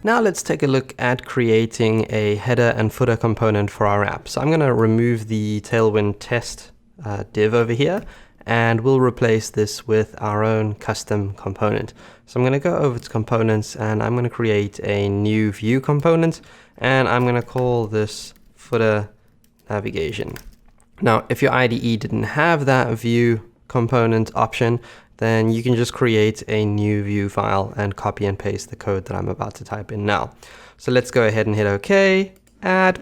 Now let's take a look at creating a header and footer component for our app. So I'm going to remove the Tailwind test div over here, and we'll replace this with our own custom component. So I'm going to go over to components, and I'm going to create a new view component, and I'm going to call this footer navigation. Now, if your IDE didn't have that view component option, then you can just create a new view file and copy and paste the code that I'm about to type in now. So let's go ahead and hit OK, add,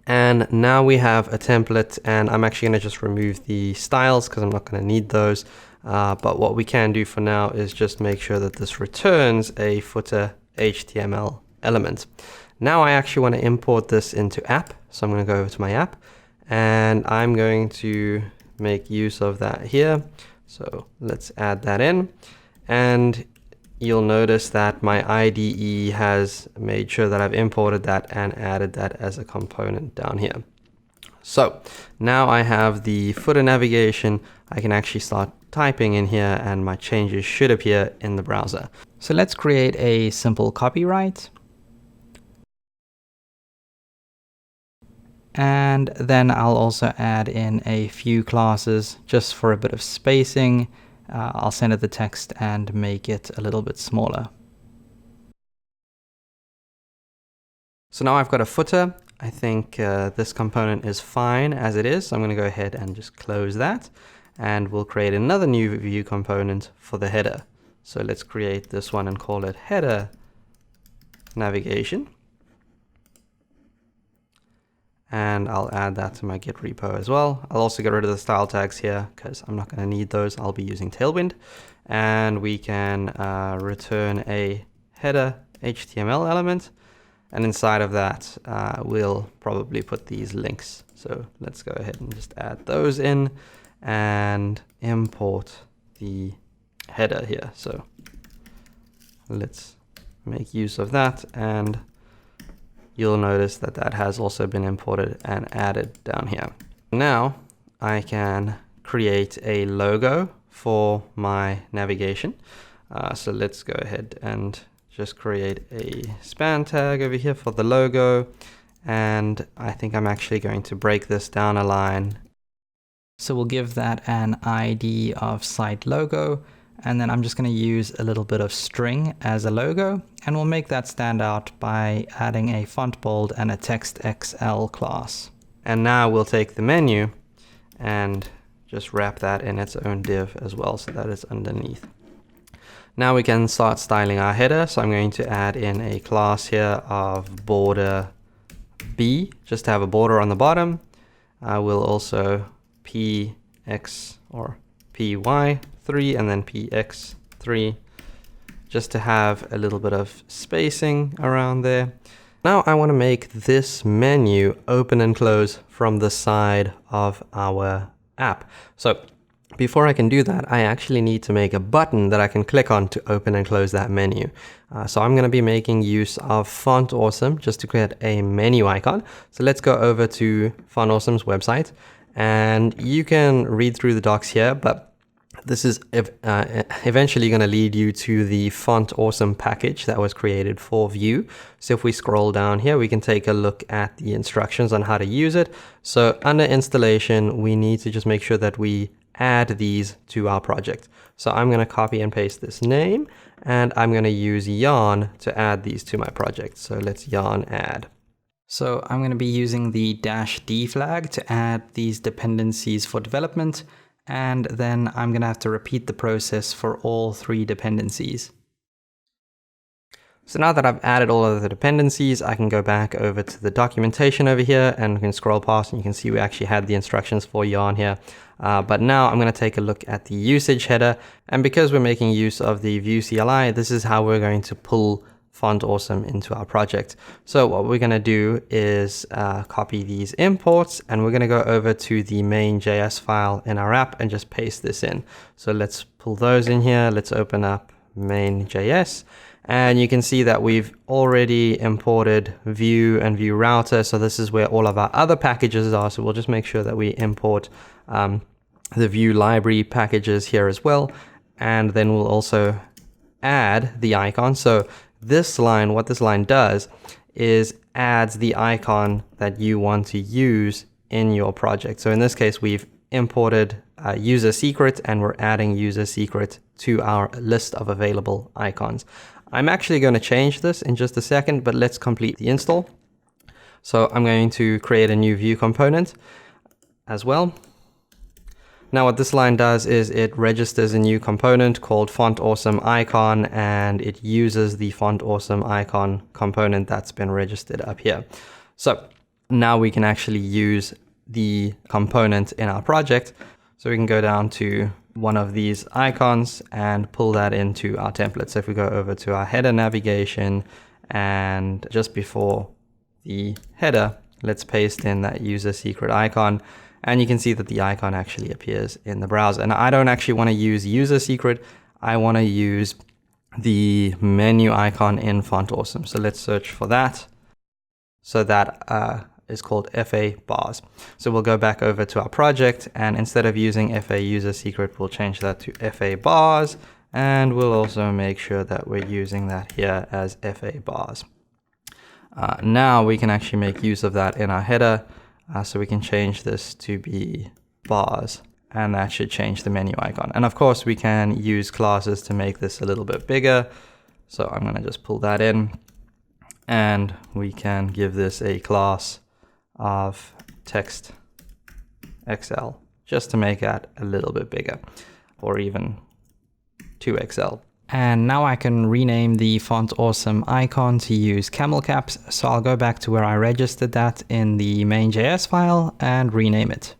and now we have a template, and I'm actually going to just remove the styles because I'm not going to need those. But what we can do for now is just make sure that this returns a footer HTML element. Now I actually want to import this into app. So I'm going to go over to my app, and I'm going to make use of that here. So let's add that in, and you'll notice that my IDE has made sure that I've imported that and added that as a component down here. So now I have the footer navigation. I can actually start typing in here, and my changes should appear in the browser. So let's create a simple copyright. And then I'll also add in a few classes just for a bit of spacing. I'll center the text and make it a little bit smaller. So now I've got a footer. I think this component is fine as it is. So I'm going to go ahead and just close that. And we'll create another new view component for the header. So let's create this one and call it header navigation. And I'll add that to my Git repo as well. I'll also get rid of the style tags here because I'm not going to need those. I'll be using Tailwind. And we can return a header HTML element. And inside of that, we'll probably put these links. So let's go ahead and just add those in and import the header here. So let's make use of that, and you'll notice that that has also been imported and added down here. Now I can create a logo for my navigation. So let's go ahead and just create a span tag over here for the logo. And I think I'm actually going to break this down a line. So we'll give that an ID of site logo. And then I'm just going to use a little bit of string as a logo, and we'll make that stand out by adding a font bold and a text XL class. And now we'll take the menu and just wrap that in its own div as well, so that it's underneath. Now we can start styling our header. So I'm going to add in a class here of border B, just to have a border on the bottom. I will also PX or PY3 and then PX3, just to have a little bit of spacing around there. Now I want to make this menu open and close from the side of our app. So before I can do that, I actually need to make a button that I can click on to open and close that menu. So I'm going to be making use of Font Awesome just to create a menu icon. So let's go over to Font Awesome's website, and you can read through the docs here, but this is eventually going to lead you to the Font Awesome package that was created for Vue. So if we scroll down here, we can take a look at the instructions on how to use it. So under installation, we need to just make sure that we add these to our project. So I'm going to copy and paste this name, and I'm going to use yarn to add these to my project. So let's yarn add. So I'm going to be using the -d flag to add these dependencies for development. And then I'm going to have to repeat the process for all 3 dependencies. So now that I've added all of the dependencies, I can go back over to the documentation over here, and we can scroll past, and you can see we actually had the instructions for yarn here. But now I'm going to take a look at the usage header. And because we're making use of the Vue CLI, this is how we're going to pull Font Awesome into our project. So what we're going to do is copy these imports, and we're going to go over to the main.js file in our app and just paste this in. So let's pull those in here. Let's open up main.js, and you can see that we've already imported Vue and Vue Router. So this is where all of our other packages are. So we'll just make sure that we import the Vue library packages here as well. And then we'll also add the icon. So this line, what this line does is adds the icon that you want to use in your project. So in this case, we've imported user secret, and we're adding user secret to our list of available icons. I'm actually going to change this in just a second, but let's complete the install. So I'm going to create a new view component as well. Now what this line does is it registers a new component called font awesome icon, and it uses the font awesome icon component that's been registered up here. So now we can actually use the component in our project. So we can go down to one of these icons and pull that into our template. So if we go over to our header navigation, and just before the header, let's paste in that user secret icon. And you can see that the icon actually appears in the browser. And I don't actually want to use user secret. I want to use the menu icon in Font Awesome. So let's search for that. So that is called FA bars. So we'll go back over to our project, and instead of using FA user secret, we'll change that to FA bars. And we'll also make sure that we're using that here as FA bars. Now we can actually make use of that in our header. So we can change this to be bars, and that should change the menu icon. And of course we can use classes to make this a little bit bigger. So I'm going to just pull that in, and we can give this a class of text XL just to make that a little bit bigger, or even 2XL. And now I can rename the Font Awesome icon to use camel caps. So I'll go back to where I registered that in the main.js file and rename it.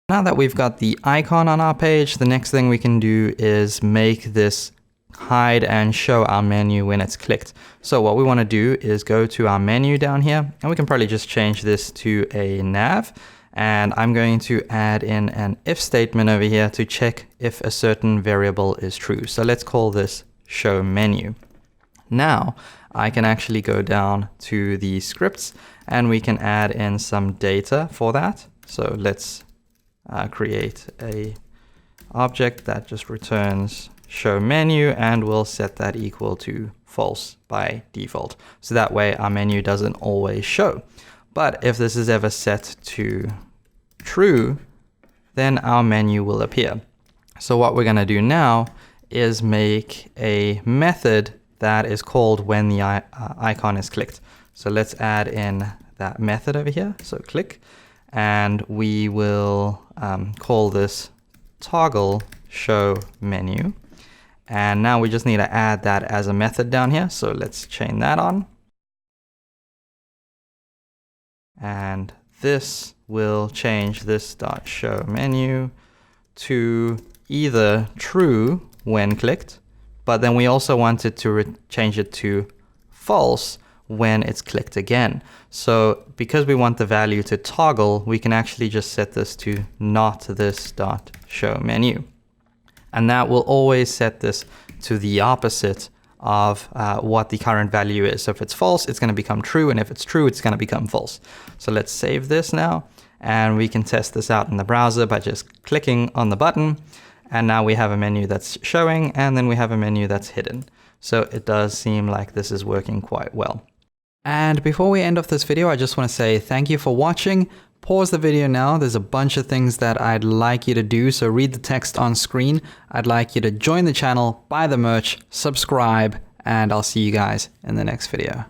Now that we've got the icon on our page, the next thing we can do is make this hide and show our menu when it's clicked. So what we want to do is go to our menu down here, and we can probably just change this to a nav. And I'm going to add in an if statement over here to check if a certain variable is true. So let's call this show menu. Now I can actually go down to the scripts, and we can add in some data for that. So let's create a object that just returns show menu, and we'll set that equal to false by default. So that way our menu doesn't always show. But if this is ever set to true, then our menu will appear. So what we're going to do now is make a method that is called when the icon is clicked. So let's add in that method over here. So click, and we will call this toggle show menu. And now we just need to add that as a method down here. So let's chain that on. And this will change this dot show menu to either true when clicked, but then we also wanted to change it to false when it's clicked again. So because we want the value to toggle, we can actually just set this to not this dot show menu. And that will always set this to the opposite of what the current value is. So if it's false, it's going to become true, and if it's true, it's going to become false. So let's save this now, and we can test this out in the browser by just clicking on the button. And now we have a menu that's showing, and then we have a menu that's hidden. So it does seem like this is working quite well. And before we end off this video, I just want to say thank you for watching. Pause the video now. There's a bunch of things that I'd like you to do, so read the text on screen. I'd like you to join the channel, buy the merch, subscribe, and I'll see you guys in the next video.